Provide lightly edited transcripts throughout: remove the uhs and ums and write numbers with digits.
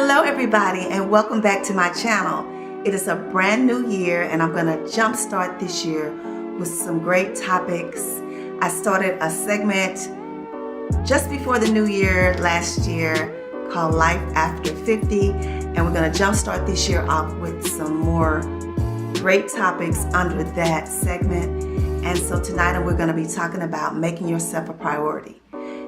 Hello everybody, and welcome back to my channel. It is a brand new year and I'm going to jumpstart this year with some great topics. I started a segment just before the new year last year called Life After 50, and we're going to jumpstart this year off with some more great topics under that segment. And so tonight we're going to be talking about making yourself a priority.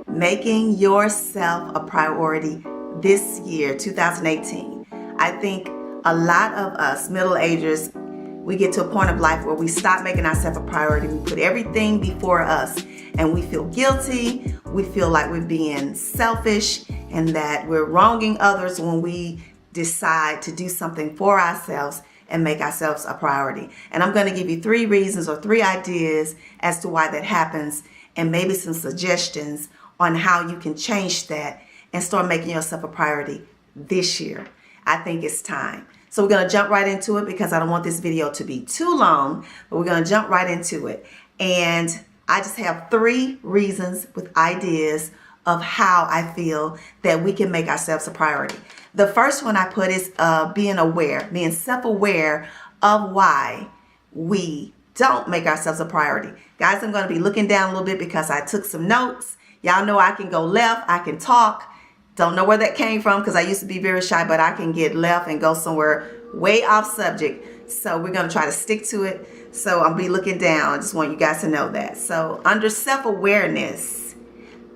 Making yourself a priority this year, 2018. I think a lot of us middle agers, we get to a point of life where we stop making ourselves a priority. We put everything before us and we feel guilty. We feel like we're being selfish and that we're wronging others when we decide to do something for ourselves and make ourselves a priority. And I'm going to give you 3 reasons or 3 ideas as to why that happens, and maybe some suggestions on how you can change that and start making yourself a priority this year. I think it's time. So we're going to jump right into it because I don't want this video to be too long, but we're going to jump right into it. And I just have 3 reasons with ideas of how I feel that we can make ourselves a priority. The first one I put is being self-aware of why we don't make ourselves a priority. Guys, I'm going to be looking down a little bit because I took some notes. Y'all know I can go left, I can talk. Don't know where that came from because I used to be very shy, but I can get left and go somewhere way off subject. So we're going to try to stick to it. So I'll be looking down. I just want you guys to know that. So under self-awareness,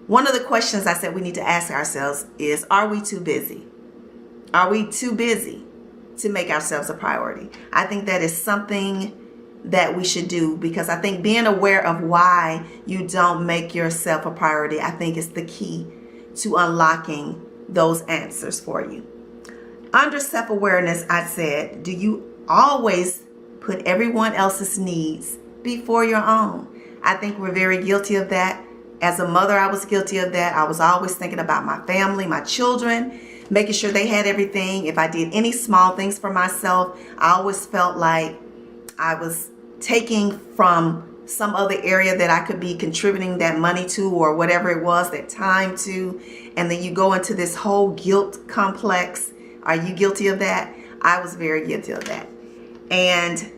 one of the questions I said we need to ask ourselves is, are we too busy? Are we too busy to make ourselves a priority? I think that is something that we should do, because I think being aware of why you don't make yourself a priority, I think is the key to unlocking those answers for you. Under self-awareness, I said, do you always put everyone else's needs before your own? I think we're very guilty of that. As a mother, I was guilty of that. I was always thinking about my family, my children, making sure they had everything. If I did any small things for myself, I always felt like I was taking from some other area that I could be contributing that money to, or whatever it was, that time to, and then you go into this whole guilt complex. Are you guilty of that? I was very guilty of that. And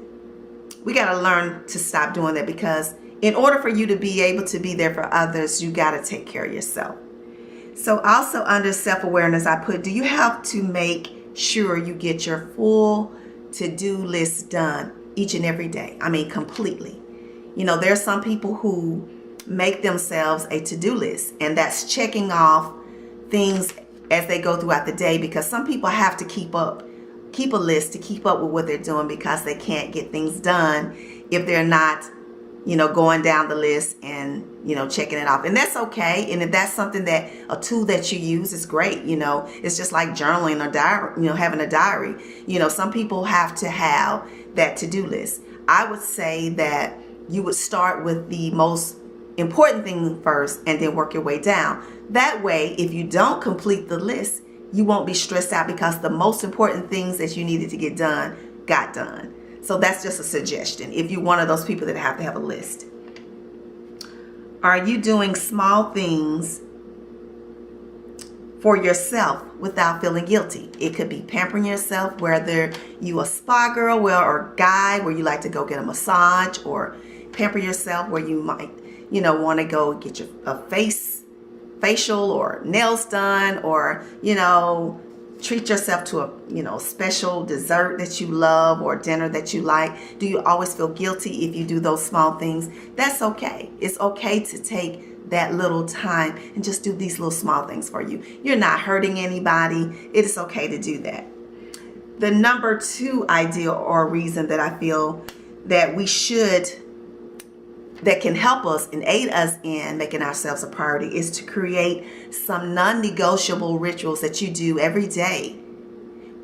we got to learn to stop doing that, because in order for you to be able to be there for others, you got to take care of yourself. So also under self-awareness, I put, do you have to make sure you get your full to-do list done each and every day? I mean, completely. You know, there's some people who make themselves a to-do list, and that's checking off things as they go throughout the day, because some people have to keep a list to keep up with what they're doing, because they can't get things done if they're not, you know, going down the list and, you know, checking it off. And that's okay. And if that's something that, a tool that you use, is great. You know, it's just like journaling or diary, you know, having a diary. You know, some people have to have that to-do list. I would say that you would start with the most important thing first and then work your way down. That way, if you don't complete the list, you won't be stressed out, because the most important things that you needed to get done got done. So that's just a suggestion if you're one of those people that have to have a list. Are you doing small things for yourself without feeling guilty? It could be pampering yourself, whether you a spa girl or guy where you like to go get a massage, or pamper yourself where you might, you know, want to go get your facial or nails done, or, you know, treat yourself to a, you know, special dessert that you love or dinner that you like. Do you always feel guilty if you do those small things? That's okay. It's okay to take that little time and just do these little small things for you. You're not hurting anybody. It is okay to do that. The number 2 idea or reason that I feel that we should, that can help us and aid us in making ourselves a priority, is to create some non-negotiable rituals that you do every day.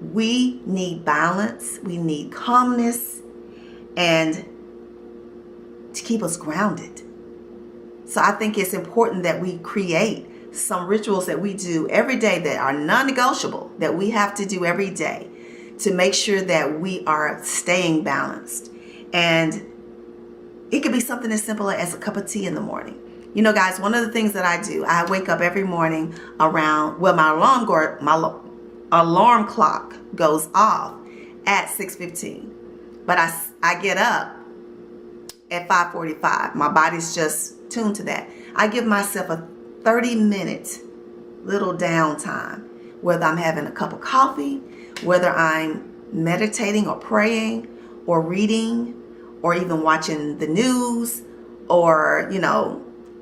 We need balance, we need calmness, and to keep us grounded. So I think it's important that we create some rituals that we do every day that are non-negotiable, that we have to do every day to make sure that we are staying balanced. And it could be something as simple as a cup of tea in the morning. You know, guys, one of the things that I do, I wake up every morning around, well, my alarm clock goes off at 6:15. But I get up at 5:45. My body's just tuned to that. I give myself a 30-minute little downtime, whether I'm having a cup of coffee, whether I'm meditating or praying or reading or even watching the news or,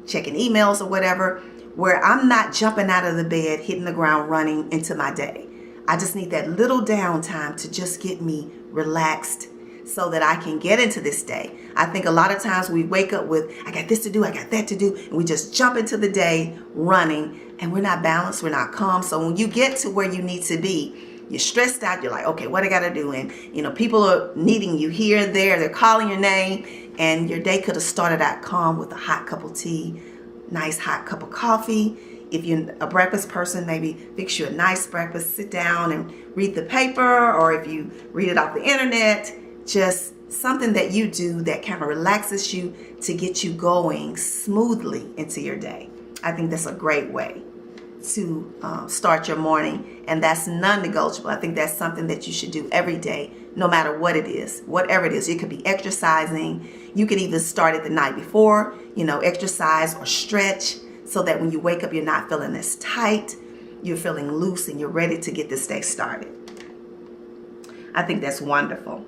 checking emails or whatever, where I'm not jumping out of the bed, hitting the ground running into my day. I just need that little downtime to just get me relaxed so that I can get into this day. I think a lot of times we wake up with, I got this to do, I got that to do, and we just jump into the day running, and we're not balanced, we're not calm. So when you get to where you need to be, you're stressed out, you're like, okay, what I got to do? And, people are needing you here and there, they're calling your name, and your day could have started out calm with a hot cup of tea, nice hot cup of coffee. If you're a breakfast person, maybe fix you a nice breakfast, sit down and read the paper, or if you read it off the internet, just something that you do that kind of relaxes you to get you going smoothly into your day. I think that's a great way to start your morning, and that's non-negotiable. I think that's something that you should do every day, no matter what it is, whatever it is. It could be exercising. You could even start it the night before, exercise or stretch, so that when you wake up, you're not feeling as tight, you're feeling loose, and you're ready to get this day started. I think that's wonderful.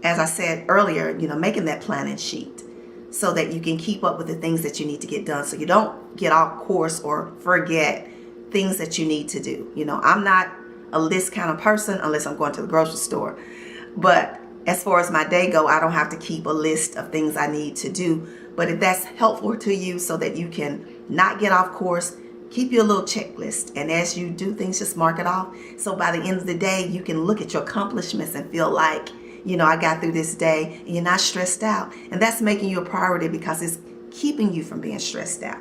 As I said earlier, making that planning sheet so that you can keep up with the things that you need to get done, so you don't get off course or forget things that you need to do. I'm not a list kind of person unless I'm going to the grocery store. But as far as my day go, I don't have to keep a list of things I need to do. But if that's helpful to you so that you can not get off course, keep your little checklist. And as you do things, just mark it off. So by the end of the day, you can look at your accomplishments and feel like, I got through this day, and you're not stressed out. And that's making you a priority because it's keeping you from being stressed out.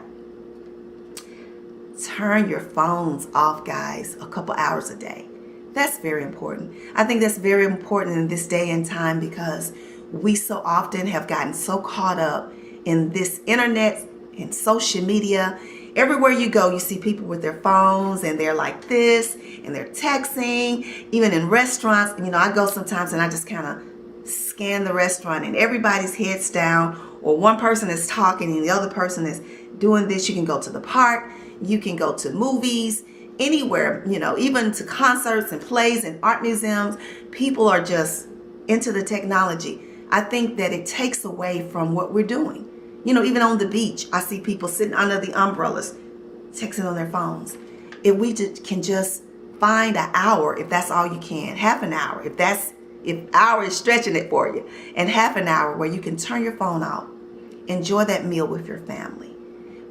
Turn your phones off, guys, a couple hours a day. That's very important. I think that's very important in this day and time because we so often have gotten so caught up in this internet and social media. Everywhere you go, you see people with their phones and they're like this and they're texting, even in restaurants. I go sometimes and I just kind of scan the restaurant and everybody's heads down, or one person is talking and the other person is doing this. You can go to the park, you can go to movies, anywhere, even to concerts and plays and art museums. People are just into the technology. I think that it takes away from what we're doing. Even on the beach, I see people sitting under the umbrellas, texting on their phones. If we can just find an hour, if that's all you can, half an hour, if hour is stretching it for you, and half an hour where you can turn your phone off, enjoy that meal with your family,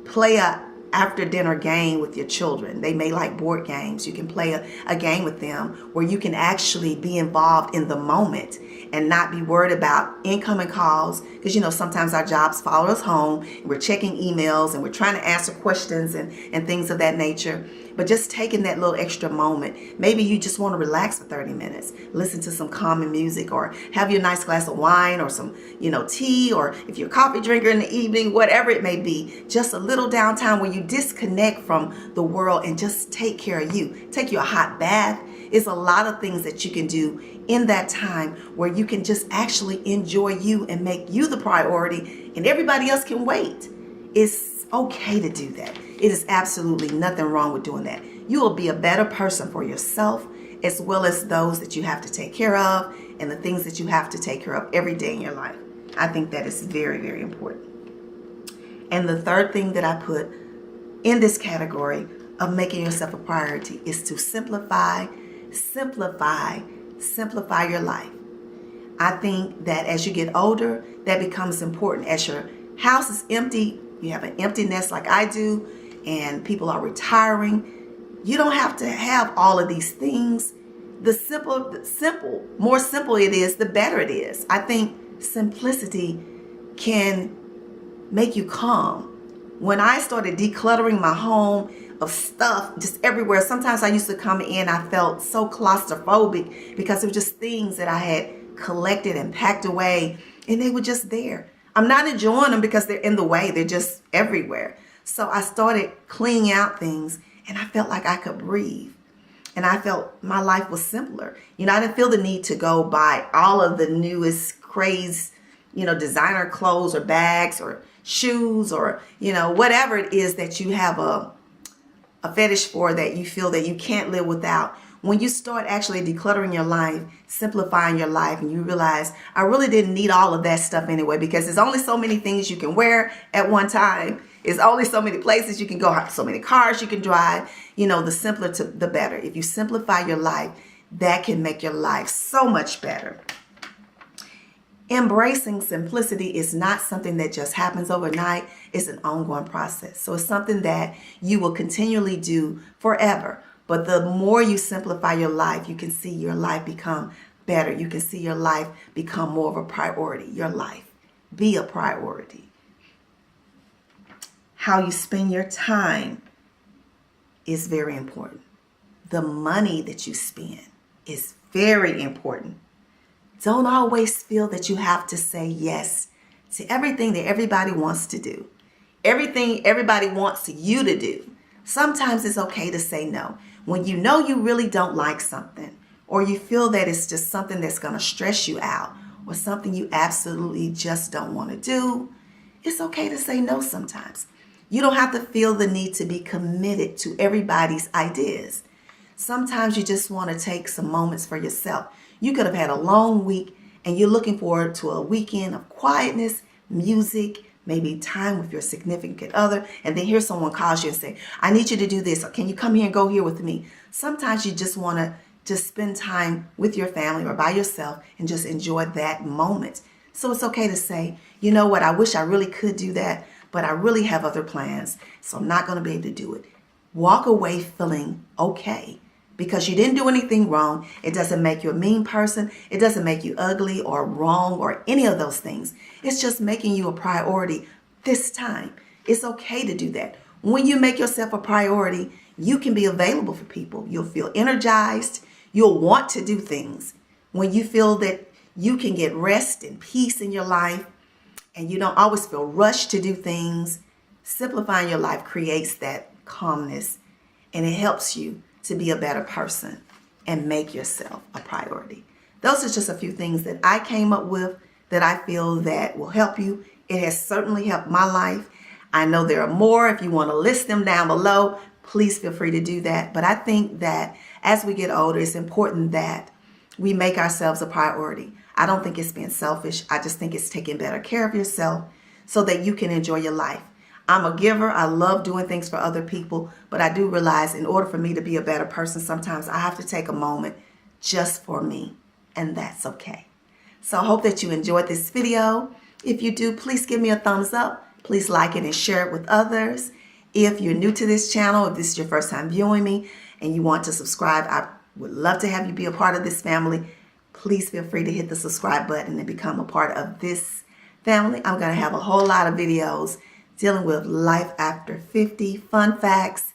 play a after dinner game with your children. They may like board games. You can play a game with them where you can actually be involved in the moment and not be worried about incoming calls, because sometimes our jobs follow us home and we're checking emails and we're trying to answer questions and things of that nature. But just taking that little extra moment, maybe you just want to relax for 30 minutes, listen to some calming music, or have your nice glass of wine or some tea, or if you're a coffee drinker in the evening, whatever it may be, just a little downtime where you disconnect from the world and just take care of you. Take you a hot bath. It's a lot of things that you can do in that time where you can just actually enjoy you and make you the priority, and everybody else can wait. It's okay to do that. It is absolutely nothing wrong with doing that. You will be a better person for yourself as well as those that you have to take care of and the things that you have to take care of every day in your life. I think that is very, very important. And the third thing that I put in this category of making yourself a priority is to simplify your life. I think that as you get older, that becomes important. As your house is empty, you have an empty nest like I do, and people are retiring, you don't have to have all of these things. The more simple it is, the better it is. I think simplicity can make you calm. When I started decluttering my home of stuff just everywhere, sometimes I used to come in, I felt so claustrophobic because it was just things that I had collected and packed away, and they were just there. I'm not enjoying them because they're in the way. They're just everywhere. So I started cleaning out things, and I felt like I could breathe. And I felt my life was simpler. You know, I didn't feel the need to go buy all of the newest craze, you know, designer clothes or bags or shoes or, you know, whatever it is that you have a fetish for, that you feel that you can't live without. When you start actually decluttering your life, simplifying your life, and you realize I really didn't need all of that stuff anyway, because there's only so many things you can wear at one time. It's only so many places you can go, so many cars you can drive. You know, the simpler to the better. If you simplify your life, that can make your life so much better. Embracing simplicity is not something that just happens overnight. It's an ongoing process. So it's something that you will continually do forever. But the more you simplify your life, you can see your life become better. You can see your life become more of a priority. Your life be a priority. How you spend your time is very important. The money that you spend is very important. Don't always feel that you have to say yes to everything that everybody wants to do. Everything everybody wants you to do. Sometimes it's okay to say no. When you know you really don't like something, or you feel that it's just something that's going to stress you out, or something you absolutely just don't want to do, it's okay to say no sometimes. You don't have to feel the need to be committed to everybody's ideas. Sometimes you just want to take some moments for yourself. You could have had a long week and you're looking forward to a weekend of quietness, music, maybe time with your significant other, and then here someone calls you and say, I need you to do this, or can you come here and go here with me? Sometimes you just want to just spend time with your family or by yourself and just enjoy that moment. So it's okay to say, you know what, I wish I really could do that, but I really have other plans, so I'm not going to be able to do it. Walk away feeling okay, because you didn't do anything wrong. It doesn't make you a mean person. It doesn't make you ugly or wrong or any of those things. It's just making you a priority this time. It's okay to do that. When you make yourself a priority, you can be available for people. You'll feel energized. You'll want to do things. When you feel that you can get rest and peace in your life, and you don't always feel rushed to do things, simplifying your life creates that calmness, and it helps you to be a better person and make yourself a priority. Those are just a few things that I came up with that I feel that will help you. It has certainly helped my life. I know there are more. If you want to list them down below, please feel free to do that. But I think that as we get older, it's important that we make ourselves a priority. I don't think it's being selfish. I just think it's taking better care of yourself so that you can enjoy your life. I'm a giver. I love doing things for other people, but I do realize in order for me to be a better person, sometimes I have to take a moment just for me, and that's okay. So I hope that you enjoyed this video. If you do, please give me a thumbs up. Please like it and share it with others. If you're new to this channel, if this is your first time viewing me and you want to subscribe, I would love to have you be a part of this family. Please feel free to hit the subscribe button and become a part of this family. I'm going to have a whole lot of videos dealing with life after 50, fun facts,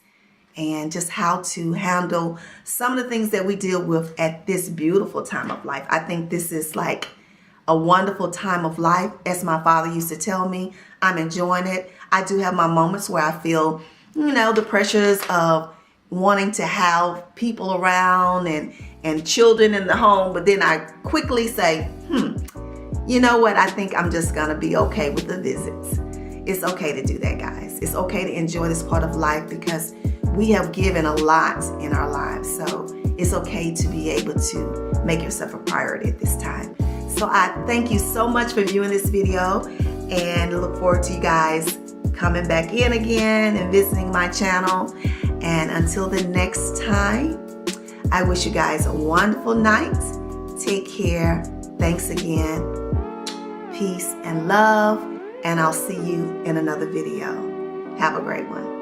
and just how to handle some of the things that we deal with at this beautiful time of life. I think this is like a wonderful time of life. As my father used to tell me, I'm enjoying it. I do have my moments where I feel, you know, the pressures of wanting to have people around and children in the home, but then I quickly say, you know what, I think I'm just gonna be okay with the visits. It's okay to do that, guys. It's okay to enjoy this part of life because we have given a lot in our lives. So it's okay to be able to make yourself a priority at this time. So I thank you so much for viewing this video and look forward to you guys coming back in again and visiting my channel. And until the next time, I wish you guys a wonderful night. Take care. Thanks again. Peace and love. And I'll see you in another video. Have a great one.